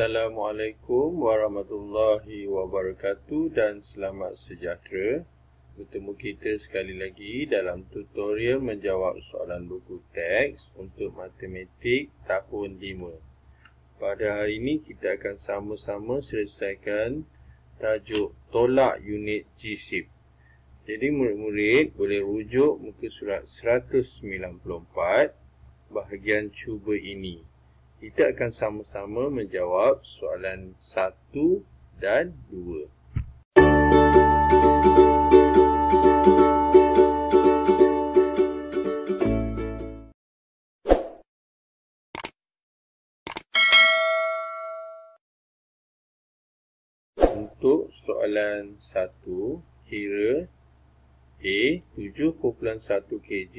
Assalamualaikum warahmatullahi wabarakatuh dan selamat sejahtera. Bertemu kita sekali lagi dalam tutorial menjawab soalan buku teks untuk matematik tahun 5. Pada hari ini kita akan sama-sama selesaikan tajuk tolak unit GSIP. Jadi murid-murid boleh rujuk muka surat 194 bahagian cuba ini. Kita akan sama-sama menjawab soalan 1 dan 2. Untuk soalan 1, kira A 7.1 kg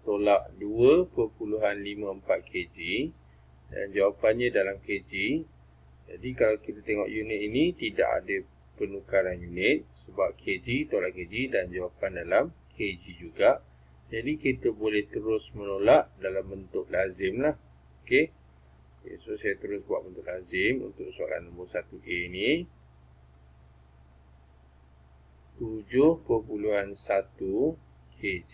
tolak 2.54 kg. Dan jawapannya dalam kg. Jadi kalau kita tengok unit ini tidak ada penukaran unit sebab kg tolak kg dan jawapan dalam kg juga. Jadi kita boleh terus menolak dalam bentuk lazim lah. Okey. So saya terus buat bentuk lazim untuk soalan nombor 1A ni. 7.1 kg.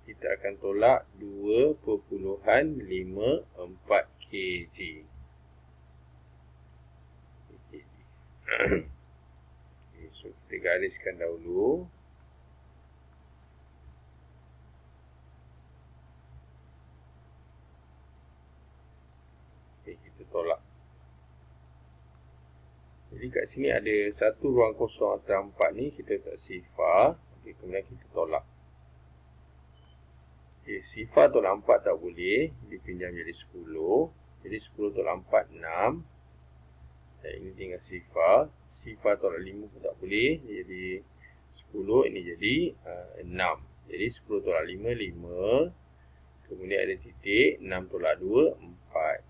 Kita akan tolak 2.54 kg. So, kita gariskan dahulu. Kita tolak. Jadi kat sini ada satu ruang kosong antara 4 ni. Kita letak sifar. Kemudian kita tolak. Sifar tolak 4 tak boleh, dipinjam jadi 10. Jadi 10 tolak 4, 6. Dan ini tinggal sifar. Sifar tolak 5 pun tak boleh, jadi 10, ini jadi 6. Jadi 10 tolak 5, 5. Kemudian ada titik, 6 tolak 2, 4.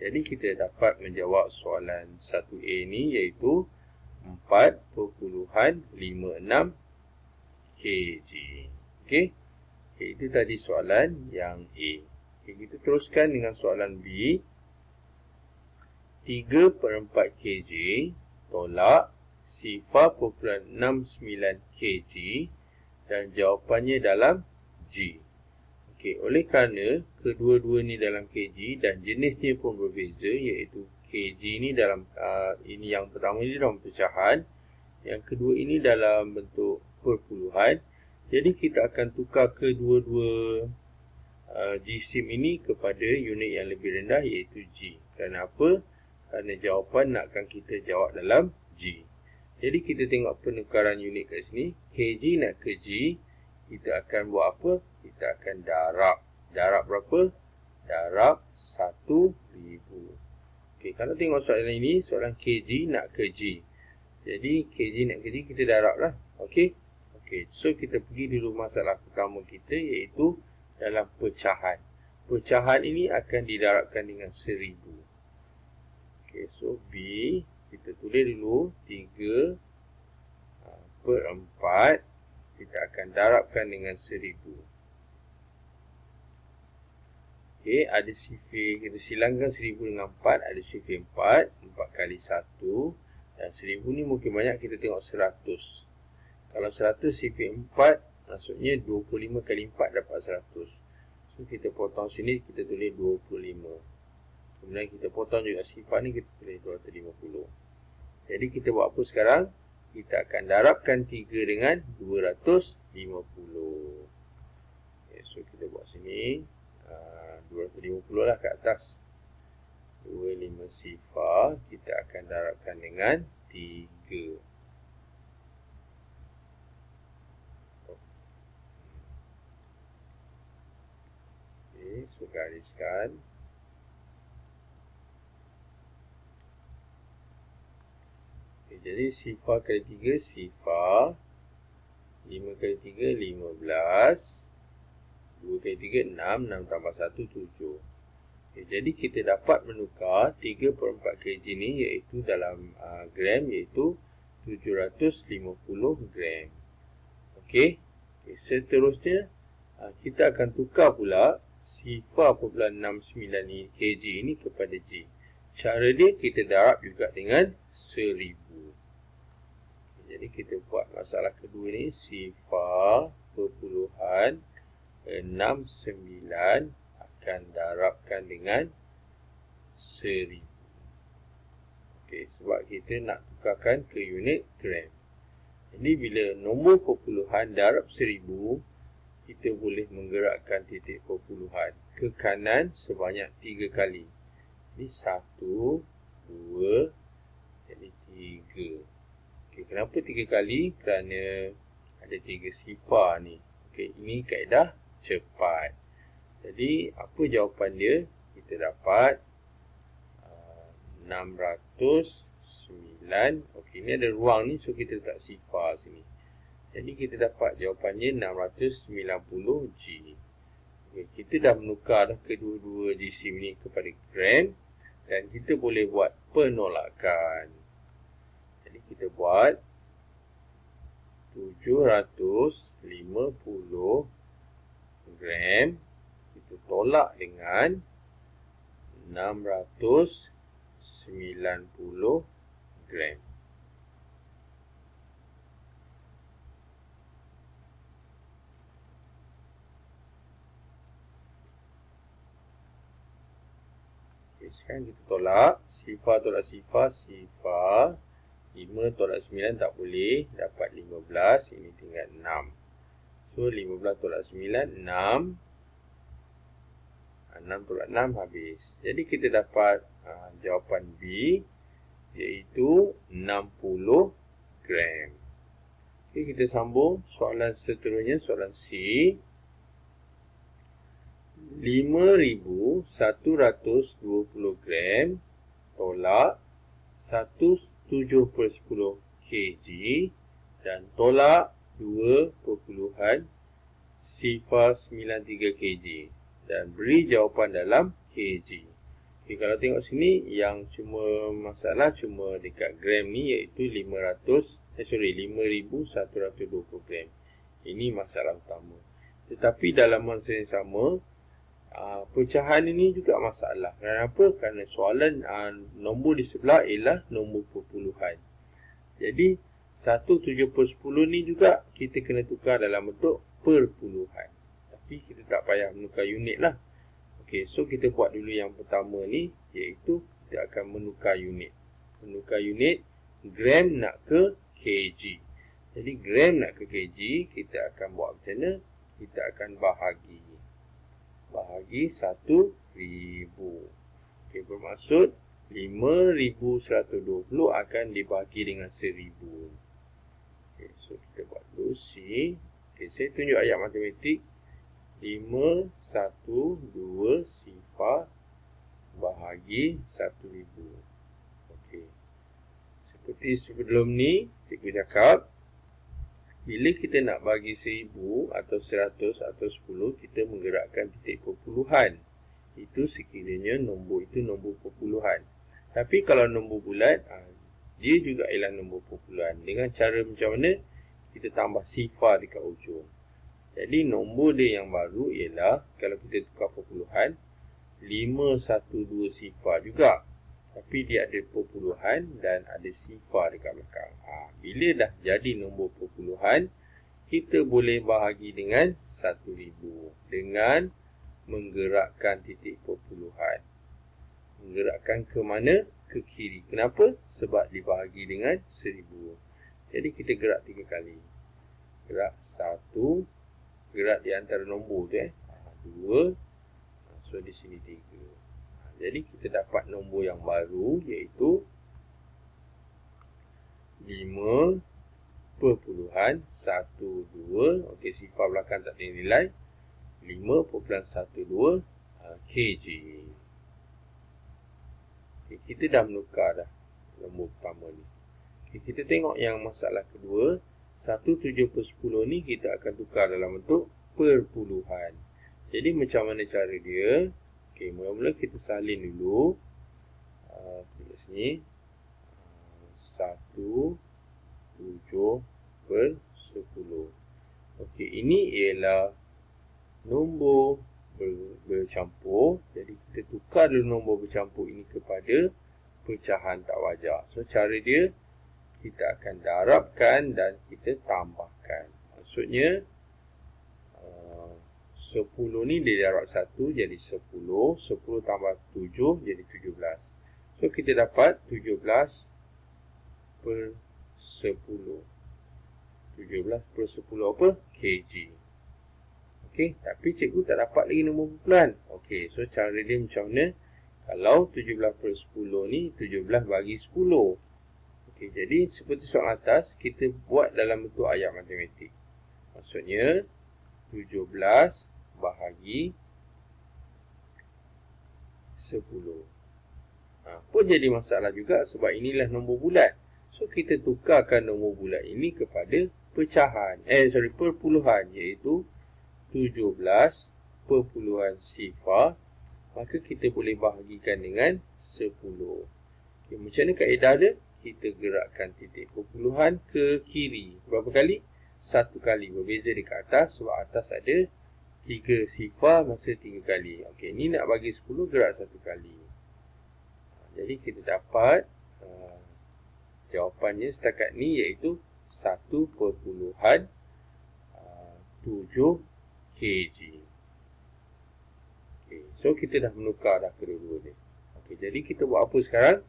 Jadi kita dapat menjawab soalan 1A ni iaitu 4.56 kg. Okey. Okay, itu tadi soalan yang A. Okay, kita teruskan dengan soalan B. 3/4 kg tolak 0.69 kg dan jawapannya dalam G. Okay, oleh kerana kedua-dua ni dalam kg dan jenisnya pun berbeza iaitu kg ni dalam ini yang pertama ini dalam pecahan, yang kedua ini dalam bentuk perpuluhan. Jadi kita akan tukar kedua-dua GSIM ini kepada unit yang lebih rendah iaitu G. Kerana apa? Kerana jawapan nakkan kita jawab dalam G. Jadi kita tengok penukaran unit kat sini. kg nak ke G. Kita akan buat apa? Kita akan darab. Darab berapa? Darab 1000. Okey, kalau tengok soalan ini, soalan kg nak ke G. Jadi kg nak ke G kita darab lah. Okey. Okay, so kita pergi dulu masalah pertama kita iaitu dalam pecahan. Pecahan ini akan didarabkan dengan 1000. Okay, so B kita tulis dulu 3/4. Kita akan darabkan dengan 1000. Okay, ada sifar, kita silangkan 1000 dengan 4, ada sifar 4, 4 kali 1. Dan 1000 ni mungkin banyak kita tengok 100. Kalau 100 sifar 4, maksudnya 25 kali 4 dapat 100. So, kita potong sini, kita tulis 25. Kemudian kita potong juga sifar ni, kita tulis 250. Jadi, kita buat apa sekarang? Kita akan darabkan 3 dengan 250. Okay, so, kita buat sini. 250 lah kat atas. 25 sifar, kita akan darabkan dengan 3. So, gariskan. Okay, jadi sifar kali 3 sifar. 5 kali 3 15. 2 kali 3 6. 6 tambah 1 7. Okay, jadi kita dapat menukar 3/4 kg ni iaitu dalam gram iaitu 750 gram. Okey. Okay, seterusnya kita akan tukar pula 0.69 ni kg ini kepada G. Cara dia kita darab juga dengan 1000. Jadi kita buat masalah kedua ni 0.69 akan darabkan dengan 1000. Okey, sebab kita nak tukarkan ke unit gram. Jadi bila nombor perpuluhan darab 1000, kita boleh menggerakkan titik perpuluhan ke kanan sebanyak 3 kali. Jadi 1, 2, jadi 3. Okey, kenapa 3 kali? Kerana ada 3 sifar ni. Okey, ini kaedah cepat. Jadi apa jawapan dia? Kita dapat 609. Okey, ini ada ruang ni, so kita letak sifar sini. Jadi kita dapat jawapannya 690 G. Okey, kita dah menukar dah kedua-dua jisim ni kepada gram dan kita boleh buat penolakan. Jadi kita buat 750 gram kita tolak dengan 690 gram. Okay, sekarang kita tolak. Sifar tolak sifar. Sifar 5 tolak 9 tak boleh. Dapat 15. Ini tinggal 6. So 15 tolak 9 6. 6 tolak 6 habis. Jadi kita dapat jawapan B, iaitu 60 gram. Okay, kita sambung soalan seterusnya, soalan C. 5,120 gram tolak 1/7/10 kg dan tolak 2.093 kg. Dan beri jawapan dalam kg. Okay, kalau tengok sini yang cuma masalah cuma dekat gram ni, iaitu 5,120 gram. Ini masalah utama. Tetapi dalam masa yang sama, pecahan ini juga masalah. Kenapa? Kerana soalan nombor di sebelah ialah nombor perpuluhan. Jadi 1/7/10 ni juga kita kena tukar dalam bentuk perpuluhan. Tapi kita tak payah menukar unit lah. Okey, so kita buat dulu yang pertama ni, iaitu kita akan menukar unit. Menukar unit gram nak ke kg. Jadi gram nak ke kg, kita akan buat macam mana? Kita akan bahagi. Bahagi 1000. Okey, bermaksud 5,120 akan dibahagi dengan 1000. Okey, so kita buat dulu C. Okey, saya tunjuk ayat matematik. 5, 1, 2 sifar bahagi 1000. Okey. Seperti sebelum ni, cikgu cakap, bila kita nak bagi 1000 atau 100 atau 10, kita menggerakkan titik perpuluhan. Itu sekiranya nombor itu nombor perpuluhan. Tapi kalau nombor bulat, dia juga ialah nombor perpuluhan. Dengan cara macam mana? Kita tambah sifar dekat ujung. Jadi nombor dia yang baru ialah, kalau kita tukar perpuluhan, 512 sifar juga. Tapi dia ada perpuluhan dan ada sifar dekat belakang. Bila dah jadi nombor perpuluhan, kita boleh bahagi dengan 1000 dengan menggerakkan titik perpuluhan. Menggerakkan ke mana? Ke kiri. Kenapa? Sebab dibahagi dengan 1000. Jadi kita gerak 3 kali. Gerak 1, gerak di antara nombor tu 2, so di sini 3. Jadi kita dapat nombor yang baru, iaitu 5.12. Okey, sifar belakang tak ada nilai. 5.12 kg. Okay, kita dah menukar dah nombor pertama ni. Okay, kita tengok yang masalah kedua. 1/7/10 ni kita akan tukar dalam bentuk perpuluhan. Jadi macam mana cara dia? Okey, mula-mula kita salin dulu. Kat sini 1/7/10. Okey, ini ialah nombor bercampur. Jadi kita tukar dulu nombor bercampur ini kepada pecahan tak wajar. So cara dia, kita akan darabkan dan kita tambahkan. Maksudnya 10 ni dia darab 1 jadi 10. 10 tambah 7 jadi 17. So kita dapat 17 per 10. 17 per 10 apa? kg. Okey, tapi cikgu tak dapat lagi nombor kumpulan. Okey, so cara dia macam mana? Kalau 17 per 10 ni 17 bagi 10. Okey, jadi seperti soalan atas, kita buat dalam bentuk ayat matematik. Maksudnya 17 bahagi 10. Pun jadi masalah juga sebab inilah nombor bulat. So kita tukarkan nombor bulat ini kepada pecahan. Perpuluhan, iaitu 17 perpuluhan sifar. Maka kita boleh bahagikan dengan 10. Okay, macam mana kaedah dia? Kita gerakkan titik perpuluhan ke kiri. Berapa kali? 1 kali. Berbeza dekat atas sebab atas ada 3 sifar masa 3 kali. Okey, ni nak bagi 10, gerak 1 kali. Jadi kita dapat jawapannya setakat ni iaitu 1.7 kg. Okay, so kita dah menukar dah kedua-dua ni. Okay, jadi kita buat apa sekarang?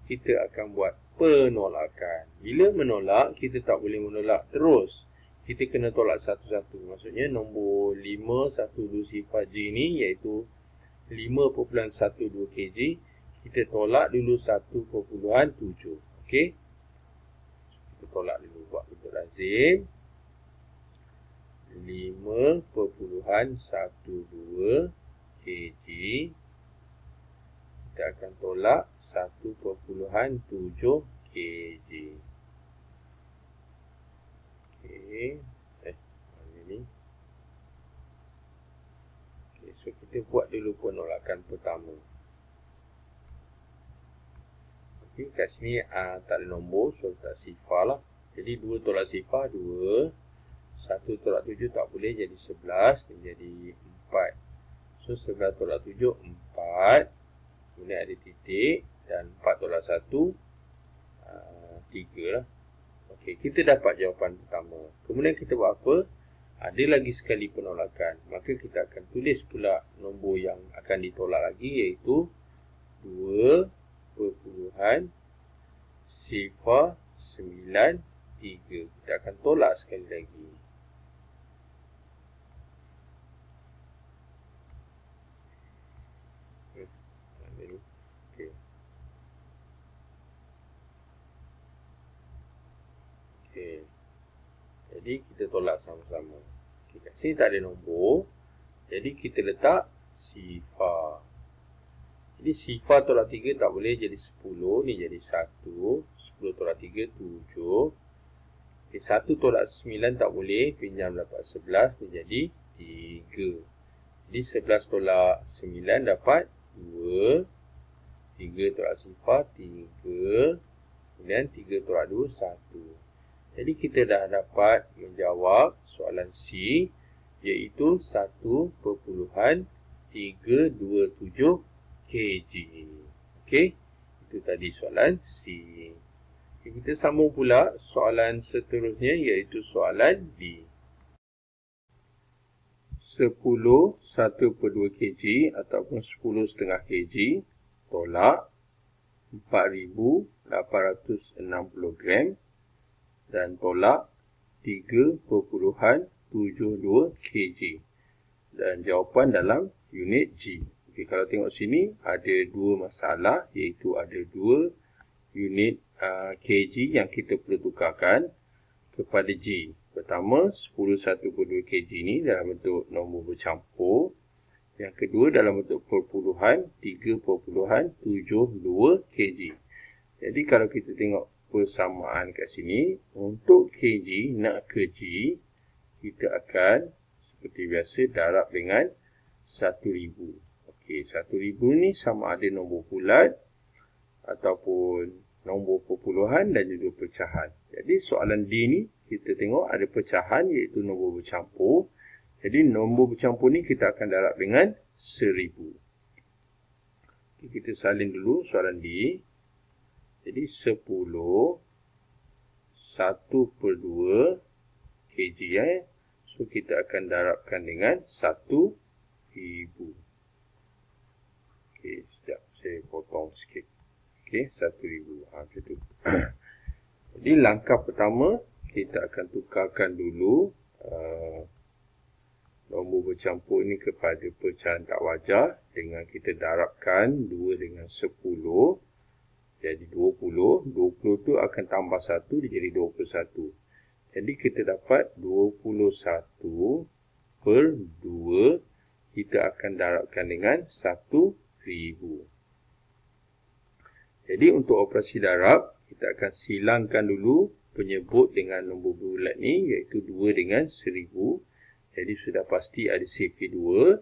Kita akan buat penolakan. Bila menolak, kita tak boleh menolak terus. Kita kena tolak satu-satu. Maksudnya nombor 5120G ni iaitu 5.12 kg. Kita tolak dulu 1.7. Okey. Kita tolak dulu buat bentuk lazim. 5.12 kg. Kita akan tolak 1.7 kg. Okey. Mana ni? Okey, so kita buat dulu penolakan pertama. Okey, kat sini tak ada nombor, so tak sifar lah. Jadi 2 tolak sifar, 2. 1 tolak 7 tak boleh, jadi 11. Dia jadi 4. So 11 tolak 7, 4. Kemudian ada titik. Dan 4 tolak 1, 3 lah. Okey, kita dapat jawapan pertama. Kemudian kita buat apa? Ada lagi sekali penolakan. Maka kita akan tulis pula nombor yang akan ditolak lagi, iaitu 2.093. Kita akan tolak sekali lagi. Okey. Jadi kita tolak sama-sama. Okay, kat sini tak ada nombor. Jadi kita letak sifar. Jadi sifar tolak 3 tak boleh, jadi 10. Ni jadi 1. 10 tolak 3, 7. Okay, 1 tolak 9 tak boleh. Pinjam dapat 11. Ni jadi 3. Jadi 11 tolak 9 dapat 2. 3 tolak sifar, 3. Kemudian 3 tolak 2, 1. Jadi kita dah dapat menjawab soalan C, iaitu 1.327 kg. Okey, itu tadi soalan C. Okay, kita sambung pula soalan seterusnya, iaitu soalan D. 10 1/2 kg ataupun 10,5 kg tolak 4,860 gram dan tolak 3.72 kg. Dan jawapan dalam unit G. Okay, kalau tengok sini ada dua masalah, iaitu ada dua unit kg yang kita perlu tukarkan kepada G. Pertama, 10 1/2 kg ni dalam bentuk nombor bercampur. Yang kedua dalam bentuk perpuluhan 3.72 kg. Jadi kalau kita tengok persamaan kat sini, untuk kg nak ke G, kita akan seperti biasa darab dengan 1000. Okey, 1000 ni sama ada nombor bulat ataupun nombor perpuluhan dan juga pecahan. Jadi soalan D ni kita tengok ada pecahan, iaitu nombor bercampur. Jadi nombor bercampur ni kita akan darab dengan 1000. Okay, kita salin dulu soalan D. Jadi 10 1/2 kg So kita akan darabkan dengan 1000. Okey, sekejap saya potong sikit. Okey, 1000. Macam tu. Jadi langkah pertama kita akan tukarkan dulu nombor bercampur ini kepada pecahan tak wajar dengan kita darabkan 2 dengan 10. Jadi 20. 20 tu akan tambah 1 dia jadi 21. Jadi kita dapat 21/2 kita akan darabkan dengan 1000. Jadi untuk operasi darab, kita akan silangkan dulu penyebut dengan nombor bulat ni, iaitu 2 dengan 1000. Jadi sudah pasti ada sifar 2,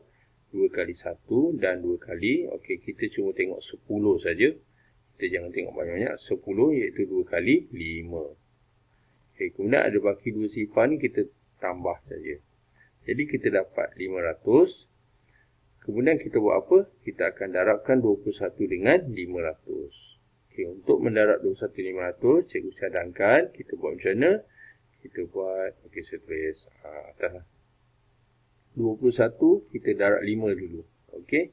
2 kali 1 dan 2 kali. Okey, kita cuma tengok 10 saja. Kita jangan tengok banyak-banyak. 10 iaitu 2 kali 5. Okey, kemudian ada baki 2 sifar ni kita tambah saja. Jadi kita dapat 500. Kemudian kita buat apa? Kita akan darabkan 21 dengan 500. Okey, untuk mendarab 21 500, cikgu cadangkan kita buat macam mana? Kita buat, okey saya tulis atas 21 kita darab 5 dulu. Okey.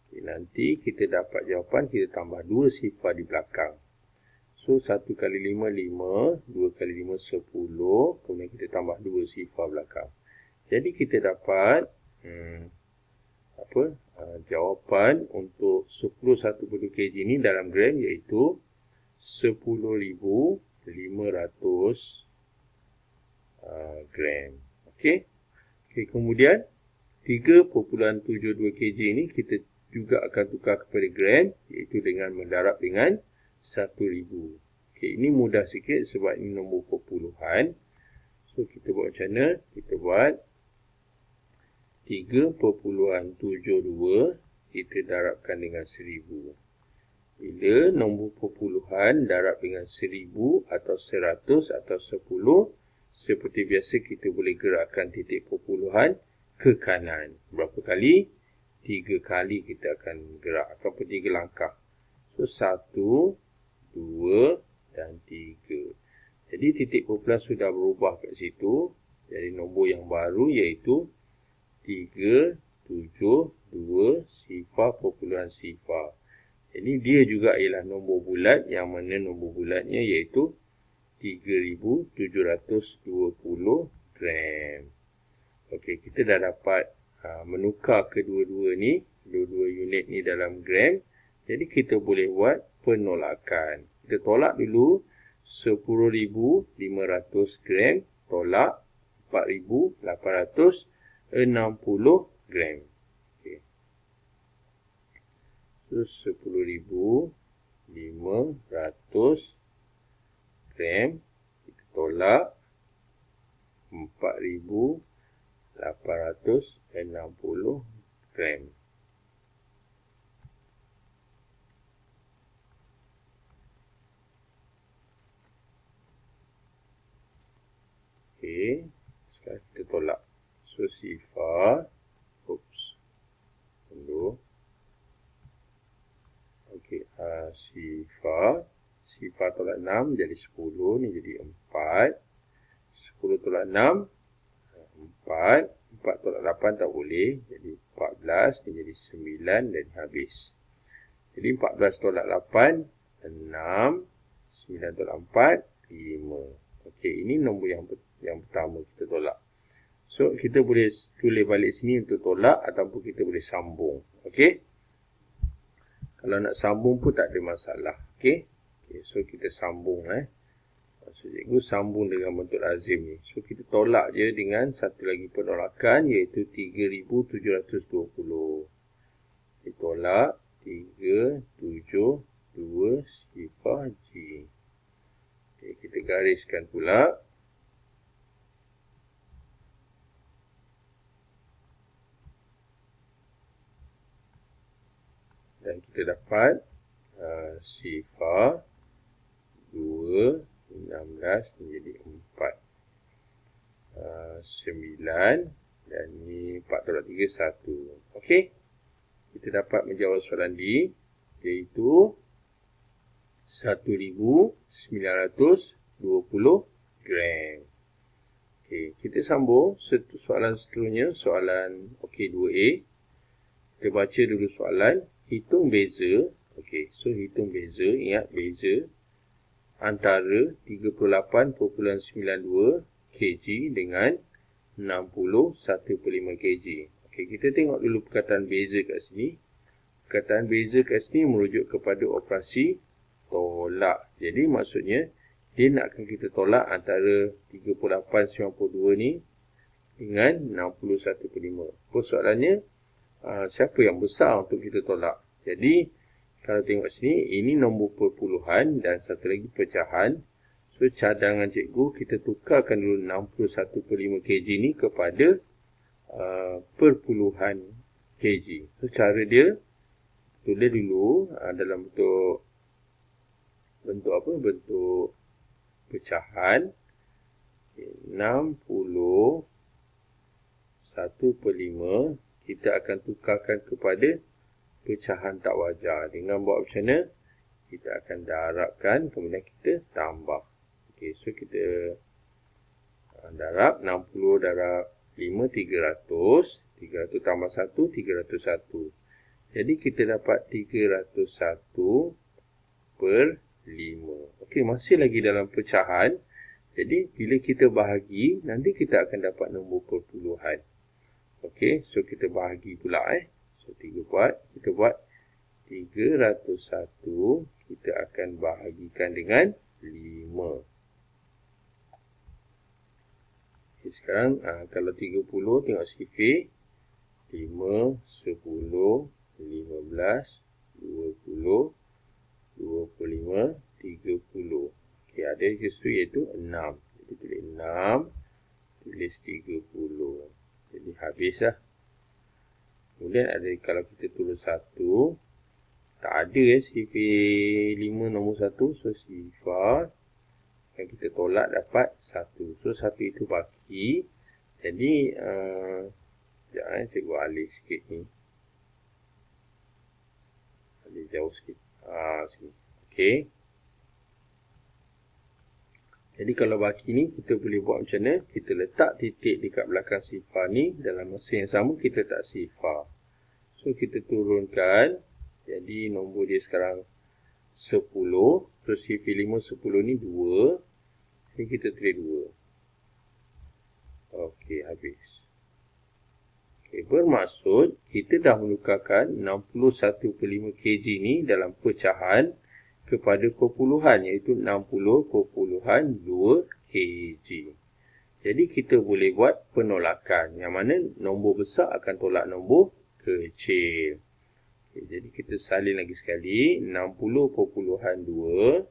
Okay, nanti kita dapat jawapan, kita tambah 2 sifar di belakang. So 1 kali 5 5, 2 kali 5 10, kemudian kita tambah 2 sifar belakang. Jadi kita dapat jawapan untuk 10 1/2 kg ni dalam gram iaitu 10,500 gram. Okey. Okey, kemudian 3.72 kg ni kita juga akan tukar kepada gram iaitu dengan mendarab dengan 1000. Okey, ini mudah sikit sebab ini nombor perpuluhan. So kita buat macam mana? Kita buat 3.72 kita darabkan dengan 1000. Bila nombor perpuluhan darab dengan 1000 atau 100 atau 10, seperti biasa kita boleh gerakkan titik perpuluhan ke kanan. Berapa kali? 3 kali kita akan gerak ataupun 3 langkah. So 1, 2 dan 3. Jadi titik perpuluhan sudah berubah kat situ. Jadi nombor yang baru iaitu 3, 7, 2, sifar perpuluhan sifar. Jadi dia juga ialah nombor bulat yang mana nombor bulatnya iaitu 3,720 gram. Okey, kita dah dapat menukar kedua-dua unit ni dalam gram. Jadi kita boleh buat penolakan. Kita tolak dulu 10,500 gram tolak 4,860 gram. Okay. So 10,500 gram kita tolak 4,860 gram. Okey, sekarang kita tolak. So sifar, okey, sifar tolak 6 jadi 10, ni jadi 4. 10 tolak 6 4, 4 tolak 8 tak boleh, jadi 14, ni jadi 9 dan habis. Jadi 14 tolak 8 6, 9 tolak 4 5. Okey, ini nombor yang pertama kita tolak. So kita boleh tulis balik sini untuk tolak ataupun kita boleh sambung. Okey. Kalau nak sambung pun tak ada masalah. Okey. Okay, so kita sambung So cikgu sambung dengan bentuk lazim ni. So kita tolak je dengan satu lagi penolakan iaitu 3,720. Kita tolak 372 sifar G. Okay, kita gariskan pula. Dan kita dapat sifar 2, 16 menjadi 4. 9 dan ni 4 tolak 3, 1. Okey. kita dapat menjawab soalan D, iaitu 1920 gram. Okey, kita sambung soalan seterusnya, soalan 2A. Kita baca dulu soalan, hitung beza. Okey, so hitung beza, ingat beza antara 38.92 kg dengan 61.5 kg. Okey, kita tengok dulu perkataan beza kat sini. Perkataan beza kat sini merujuk kepada operasi tolak. Jadi maksudnya dia nakkan kita tolak antara 38.92 ni dengan 61.5. Persoalannya, siapa yang besar untuk kita tolak? Jadi kalau tengok sini, ini nombor perpuluhan dan satu lagi pecahan. So cadangan cikgu kita tukarkan dulu 61.5 kg ni kepada perpuluhan kg. So cara dia, tulis dulu dalam bentuk apa? Bentuk pecahan. 61/5 kita akan tukarkan kepada pecahan tak wajar. Dengan buat macam mana? Kita akan darabkan, kemudian kita tambah. Okey, so kita darab 60 darab 5, 300. 300 tambah 1, 301. Jadi kita dapat 301/5. Okey, masih lagi dalam pecahan. Jadi bila kita bahagi, nanti kita akan dapat nombor perpuluhan. Okey, so kita bahagi pula So kita buat 301 kita akan bahagikan dengan 5. Okay, sekarang kalau 30 tengok sifir 5, 10, 15, 20, 25, 30. Okey, ada justru iaitu 6. Jadi tulis 6, tulis 30. Jadi habislah. Kemudian ada kalau kita tulis 1, tak ada sifir 5 nombor 1. So sifar yang kita tolak dapat 1. So 1 itu baki. Jadi sekejap cikgu alih sikit ni. Alih jauh sikit. Sini. Okey. Jadi kalau baki ni kita boleh buat macam mana? Kita letak titik dekat belakang sifar ni. Dalam masa yang sama kita letak sifar. So kita turunkan. Jadi nombor dia sekarang 10. Terus sifir 5, 10 ni 2. Jadi kita tulis 2. Okey, habis. Okey, bermaksud kita dah menukarkan 61.5 kg ni dalam pecahan kepada perpuluhan, iaitu 60.2 kg. Jadi kita boleh buat penolakan, yang mana nombor besar akan tolak nombor kecil. Okay, jadi kita salin lagi sekali, 60.2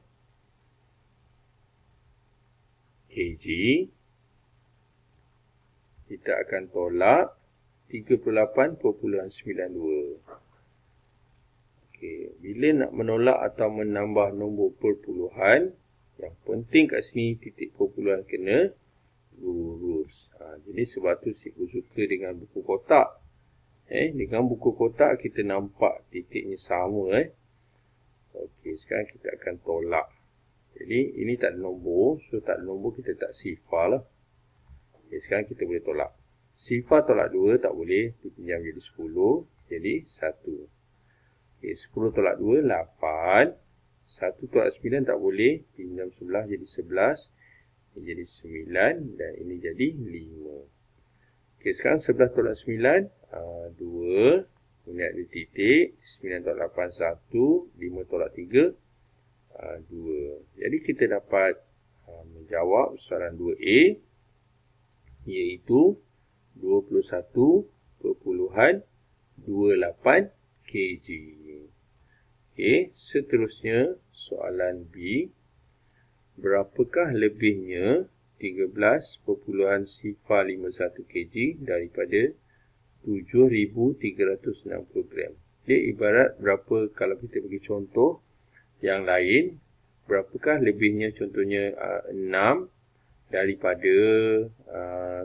kg. Kita akan tolak 38.92. Okey, bila nak menolak atau menambah nombor perpuluhan, yang penting kat sini titik perpuluhan kena lurus. Jadi sebab tu cikgu suka dengan buku kotak. Dengan buku kotak kita nampak titiknya sama. Okey, sekarang kita akan tolak. Jadi ini tak ada nombor, so tak ada nombor kita tak sifar lah. Okey, sekarang kita boleh tolak. Sifar tolak 2 tak boleh, dipinjam jadi 10, jadi 1. Okay, 10 tolak 2, 8. 1 tolak 9 tak boleh. Pinjam sebelah jadi 11. Ini jadi 9. Dan ini jadi 5. Okay, sekarang 11 tolak 9. 2. Kemudian ada titik. 9 tolak 8, 1. 5 tolak 3. 2. Jadi kita dapat menjawab soalan 2A. Iaitu 21.28 kg. Okey, seterusnya soalan B. Berapakah lebihnya 13.051 kg daripada 7.360 gram? Dia ibarat berapa kalau kita bagi contoh yang lain. Berapakah lebihnya contohnya 6 daripada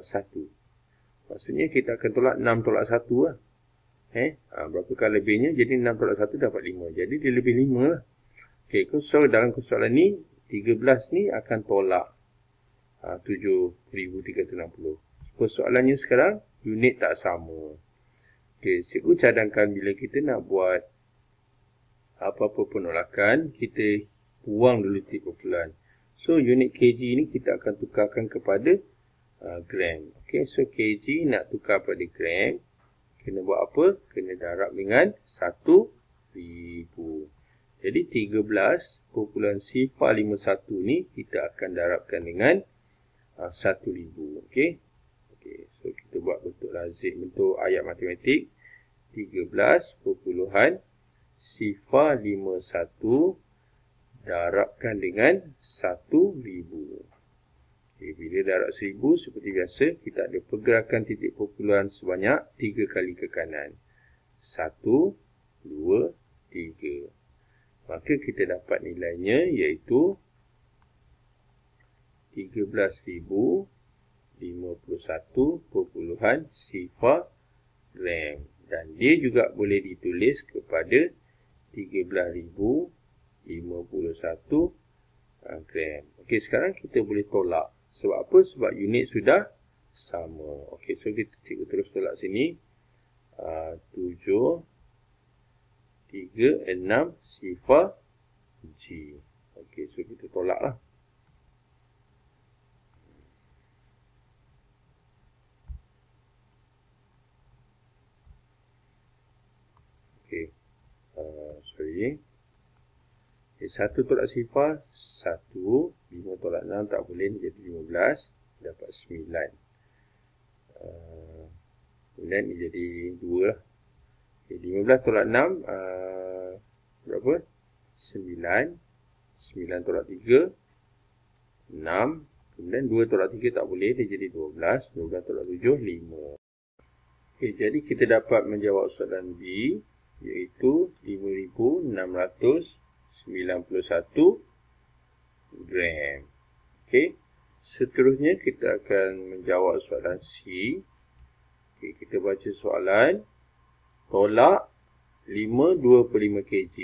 1. Maksudnya kita akan tolak 6 tolak 1 lah. Berapakah lebihnya? Jadi 6 tolak 1 dapat 5. Jadi dia lebih 5 lah. Okey, so dalam soalan ni 13 ni akan tolak 7,360. Persoalannya sekarang unit tak sama. Okey, cikgu cadangkan bila kita nak buat apa-apa penolakan, kita buang dulu titik perpuluhan. So unit kg ni kita akan tukarkan kepada gram. Okey, so kg nak tukar pada gram, kena buat apa? Kena darab dengan 1000. Jadi 13,051 ni kita akan darabkan dengan 1000. Okey. Okey, so kita buat bentuk lazim, bentuk ayat matematik. 13,051 darabkan dengan 1000. Okay, bila darab 1000 seperti biasa, kita ada pergerakan titik perpuluhan sebanyak 3 kali ke kanan. 1, 2, 3. Maka kita dapat nilainya iaitu 13,051.0 gram. Dan dia juga boleh ditulis kepada 13,051 gram. Okey, sekarang kita boleh tolak. Sebab apa? Sebab unit sudah sama. Okey, so kita terus tolak sini. 7, 3, 6, sifar G. Okey, so kita tolak lah. Okey, sorry. Okay, 1 tolak sifar 1, 5 tolak 6 tak boleh, jadi 15, dapat 9. Kemudian ni jadi 2 lah. Okay, 15 tolak 6 berapa? 9. 9 tolak 3 6. Kemudian 2 tolak 3 tak boleh, dia jadi 12. 12 tolak 7 5. Okay, jadi kita dapat menjawab soalan B, iaitu 5,691 gram. Okey. Seterusnya kita akan menjawab soalan C. Okey, kita baca soalan. Tolak 5,25 kg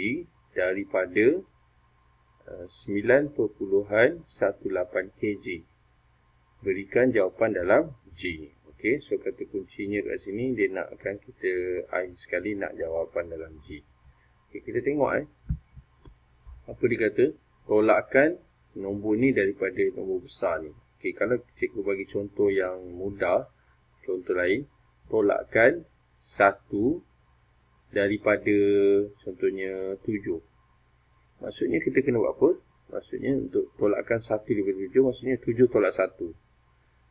daripada 9,18 kg. Berikan jawapan dalam G. Okey, so kata kuncinya kat sini dia nakkan kita sekali nak jawapan dalam G. Okey, kita tengok apa dia kata? Tolakkan nombor ni daripada nombor besar ni. Okey, kalau cikgu bagi contoh yang mudah, contoh lain, tolakkan 1 daripada contohnya 7. Maksudnya kita kena buat apa? Maksudnya untuk tolakkan 1 daripada 7, maksudnya 7 tolak 1.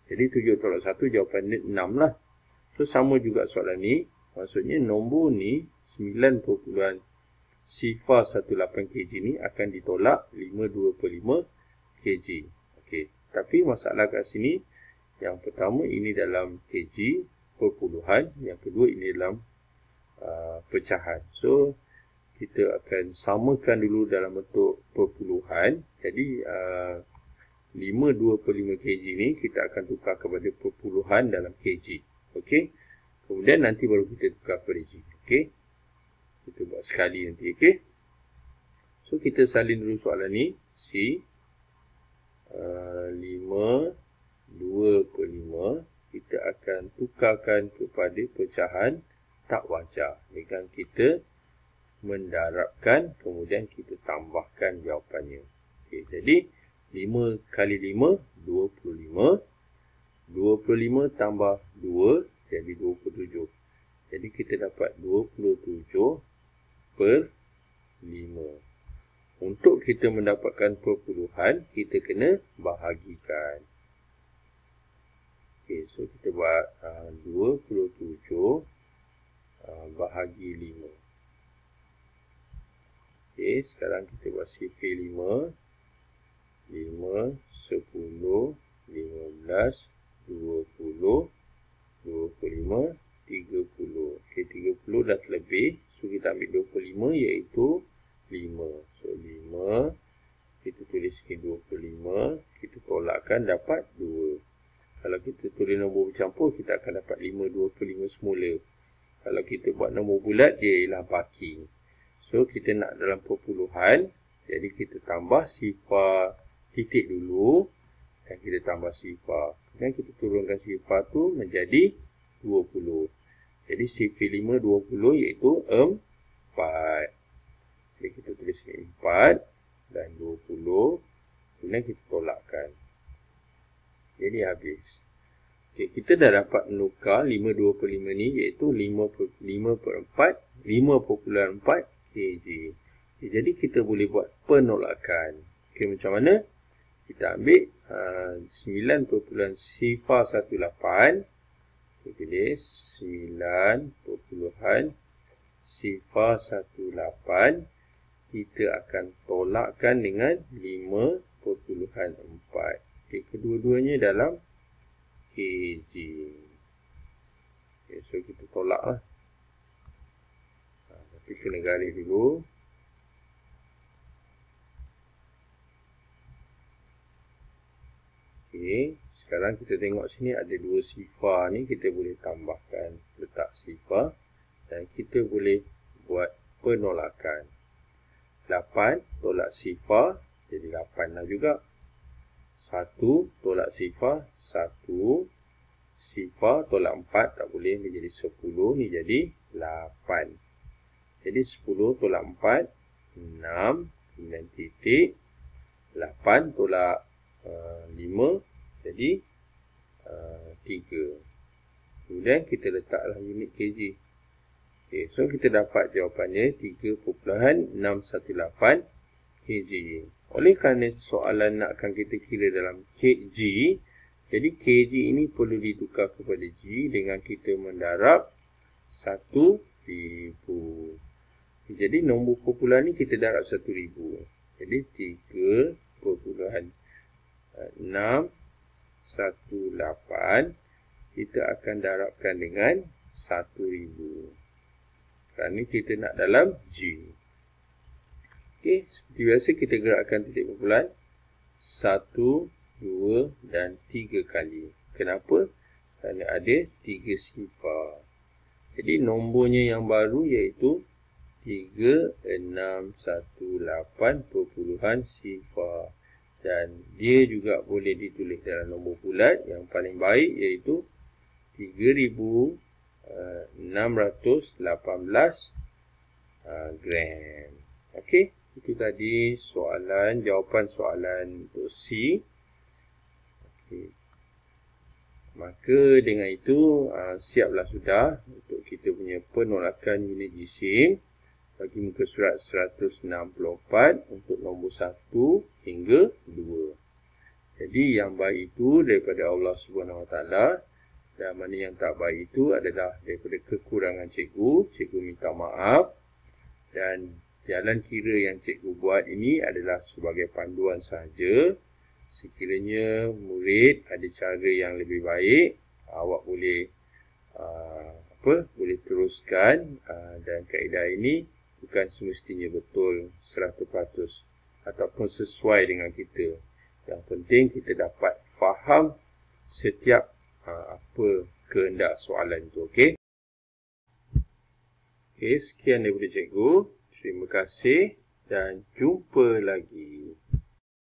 Jadi 7 tolak 1 jawapan dia 6 lah. So sama juga soalan ni. Maksudnya nombor ni 9,18 kg ni akan ditolak 5,25 kg. Okey. Tapi masalah kat sini, yang pertama ini dalam kg perpuluhan, yang kedua ini dalam pecahan. So kita akan samakan dulu dalam bentuk perpuluhan. Jadi 5,25 kg ni kita akan tukar kepada perpuluhan dalam kg. Okey. Kemudian nanti baru kita tukar kepada G. Okey. Kita buat sekali nanti. Okey. So kita salin dulu soalan ni. C 5/25 kita akan tukarkan kepada pecahan tak wajar dengan kita mendarabkan, kemudian kita tambahkan jawapannya. Okey, jadi 5 kali 5 25. 25 tambah 2 jadi 27. Jadi kita dapat 27/5. Untuk kita mendapatkan perpuluhan, kita kena bahagikan. Okey, so kita buat 27 bahagi 5. Okey, sekarang kita buat sifar 5. 5, 10, 15, 20, 25, 30. Okey, 30 dah terlebih. So, kita ambil 25 iaitu 5. So, 5. Kita tulis sikit 25. Kita tolakkan dapat 2. Kalau kita tulis nombor bercampur, kita akan dapat 5/25 semula. Kalau kita buat nombor bulat, dia ialah baki. So, kita nak dalam perpuluhan. Jadi, kita tambah sifar titik dulu. Dan kita tambah sifar. Dan kita turunkan sifar tu menjadi 20. Jadi, sifar 5, 20 iaitu 4. Jadi, kita tulis 4 dan 20. Kemudian kita tolakkan. Jadi, habis. Okay, kita dah dapat menukar 5/25 ni iaitu 5.4 kg. Okay, jadi kita boleh buat penolakan. Okay, macam mana? Kita ambil 9.018. Kita tulis 9.018. Kita akan tolakkan dengan 5.4. Okay, kedua-duanya dalam kg. Okay, so kita tolak lah. Tapi kena garis dulu. Okay, sekarang kita tengok sini ada dua sifar ni. Kita boleh tambahkan letak sifar. Dan kita boleh buat penolakan. 8 tolak sifar. Jadi 8 lah juga. 1 tolak sifar. 1. Sifar tolak 4. Tak boleh. Ni jadi 10. Ni jadi 8. Jadi 10 tolak 4. 6. 9 titik. 8 tolak 5. Jadi 3. Kemudian kita letaklah unit kg. Okay, so kita dapat jawapannya 3.618 kg. Oleh kerana soalan nakkan kita kira dalam kg, jadi kg ini perlu ditukar kepada g dengan kita mendarab 1000. Jadi nombor kumpulan ni kita darab 1000. Jadi 3.618 kita akan darabkan dengan 1000. Kerana kita nak dalam G. Okey, seperti biasa kita gerakkan titik kumpulan 1, 2 dan 3 kali. Kenapa? Kerana ada 3 sifar. Jadi nombornya yang baru iaitu 3618 sifar. Dan dia juga boleh ditulis dalam nombor bulat. Yang paling baik iaitu 3618 gram. Okey, itu tadi jawapan soalan untuk C. Okey. Maka dengan itu siaplah sudah untuk kita punya penolakan unit jisim bagi muka surat 164 untuk nombor 1 hingga 2. Jadi yang baik itu daripada Allah SWT. Dan mana yang tak baik itu adalah daripada kekurangan cikgu. Cikgu minta maaf. Dan jalan kira yang cikgu buat ini adalah sebagai panduan sahaja. Sekiranya murid ada cara yang lebih baik, awak boleh boleh teruskan. Dan kaedah ini bukan semestinya betul 100% ataupun sesuai dengan kita. Yang penting kita dapat faham setiap apa kehendak soalan itu. Okey. Okey, sekian daripada cikgu. Terima kasih dan jumpa lagi.